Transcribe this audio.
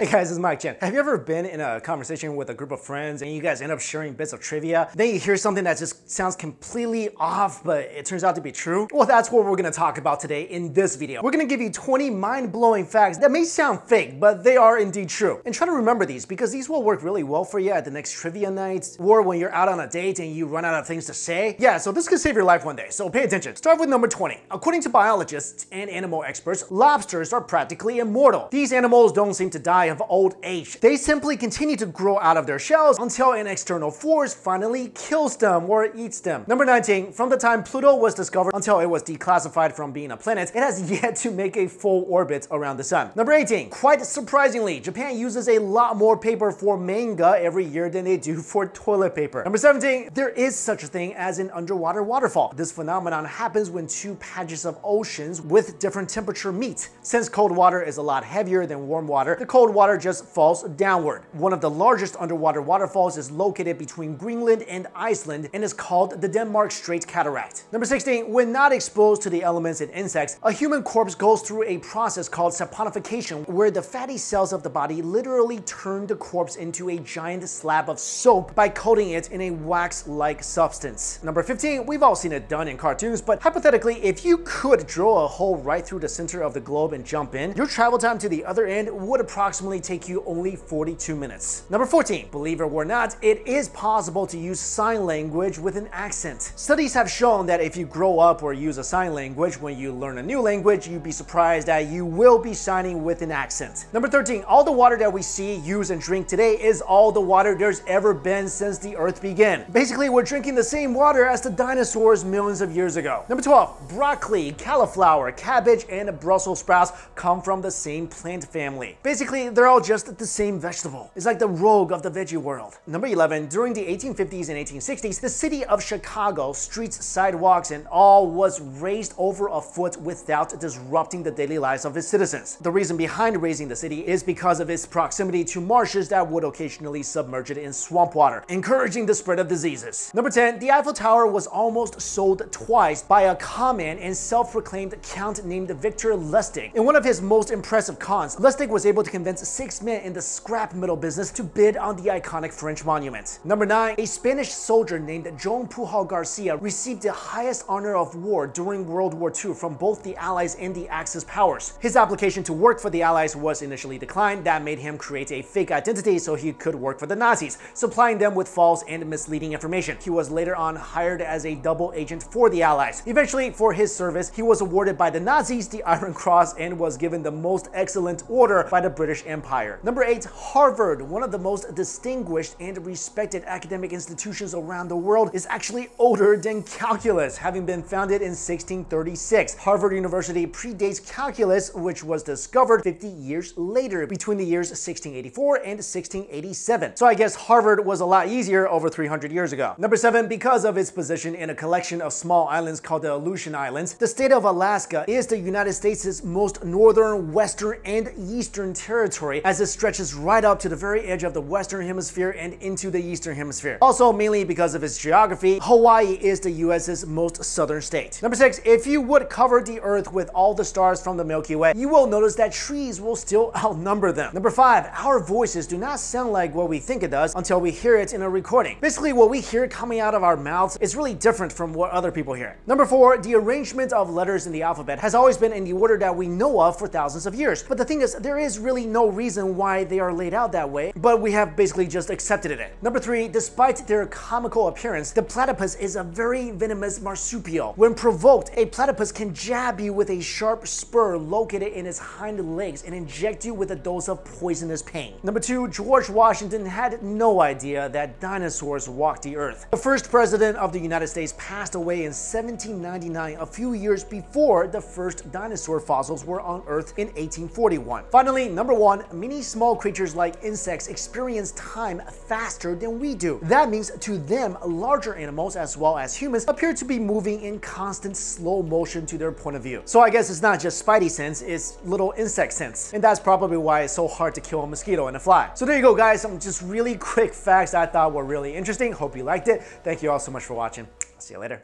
Hey guys, this is Mike Chen. Have you ever been in a conversation with a group of friends and you guys end up sharing bits of trivia? Then you hear something that just sounds completely off, but it turns out to be true? Well, that's what we're gonna talk about today in this video. We're gonna give you 20 mind-blowing facts that may sound fake, but they are indeed true. And try to remember these because these will work really well for you at the next trivia night or when you're out on a date and you run out of things to say. Yeah, so this could save your life one day, so pay attention. Start with number 20. According to biologists and animal experts, lobsters are practically immortal. These animals don't seem to die of old age. They simply continue to grow out of their shells until an external force finally kills them or eats them. Number 19, from the time Pluto was discovered until it was declassified from being a planet, it has yet to make a full orbit around the sun. Number 18, quite surprisingly, Japan uses a lot more paper for manga every year than they do for toilet paper. Number 17, there is such a thing as an underwater waterfall. This phenomenon happens when two patches of oceans with different temperature meet. Since cold water is a lot heavier than warm water, the cold water just falls downward. One of the largest underwater waterfalls is located between Greenland and Iceland and is called the Denmark Strait Cataract. Number 16, when not exposed to the elements in insects, a human corpse goes through a process called saponification, where the fatty cells of the body literally turn the corpse into a giant slab of soap by coating it in a wax-like substance. Number 15, we've all seen it done in cartoons, but hypothetically, if you could drill a hole right through the center of the globe and jump in, your travel time to the other end would approximately take you only 42 minutes. Number 14, believe it or not, it is possible to use sign language with an accent. Studies have shown that if you grow up or use a sign language when you learn a new language, you'd be surprised that you will be signing with an accent. Number 13, all the water that we see, use, and drink today is all the water there's ever been since the earth began. Basically, we're drinking the same water as the dinosaurs millions of years ago. Number 12, broccoli, cauliflower, cabbage, and Brussels sprouts come from the same plant family. Basically, they're all just the same vegetable. It's like the rogue of the veggie world. Number 11, during the 1850s and 1860s, the city of Chicago, streets, sidewalks, and all was raised over a foot without disrupting the daily lives of its citizens. The reason behind raising the city is because of its proximity to marshes that would occasionally submerge it in swamp water, encouraging the spread of diseases. Number 10, the Eiffel Tower was almost sold twice by a conman and self-proclaimed count named Victor Lustig. In one of his most impressive cons, Lustig was able to convince 6 men in the scrap metal business to bid on the iconic French monument. Number 9, a Spanish soldier named Joan Pujol Garcia received the highest honor of war during World War II from both the Allies and the Axis powers. His application to work for the Allies was initially declined. That made him create a fake identity so he could work for the Nazis, supplying them with false and misleading information. He was later on hired as a double agent for the Allies. Eventually, for his service, he was awarded by the Nazis the Iron Cross and was given the Most Excellent Order by the British Empire. Number 8, Harvard, one of the most distinguished and respected academic institutions around the world, is actually older than calculus, having been founded in 1636. Harvard University predates calculus, which was discovered 50 years later, between the years 1684 and 1687. So I guess Harvard was a lot easier over 300 years ago. Number 7, because of its position in a collection of small islands called the Aleutian Islands, the state of Alaska is the United States' most northern, western, and eastern territory, as it stretches right up to the very edge of the Western Hemisphere and into the Eastern Hemisphere. Also, mainly because of its geography, Hawaii is the US's most southern state. Number 6, if you would cover the Earth with all the stars from the Milky Way, you will notice that trees will still outnumber them. Number 5, our voices do not sound like what we think it does until we hear it in a recording. Basically, what we hear coming out of our mouths is really different from what other people hear. Number 4, the arrangement of letters in the alphabet has always been in the order that we know of for thousands of years. But the thing is, there is really no reason why they are laid out that way, but we have basically just accepted it. Number 3, despite their comical appearance, the platypus is a very venomous marsupial. When provoked, a platypus can jab you with a sharp spur located in its hind legs and inject you with a dose of poisonous pain. Number 2, George Washington had no idea that dinosaurs walked the earth. The first president of the United States passed away in 1799, a few years before the first dinosaur fossils were unearthed in 1841. Finally, number 1, many small creatures like insects experience time faster than we do. That means to them, larger animals as well as humans appear to be moving in constant slow motion to their point of view. So I guess it's not just spidey sense, it's little insect sense. And that's probably why it's so hard to kill a mosquito and a fly. So there you go, guys, some just really quick facts I thought were really interesting. Hope you liked it. Thank you all so much for watching. I'll see you later.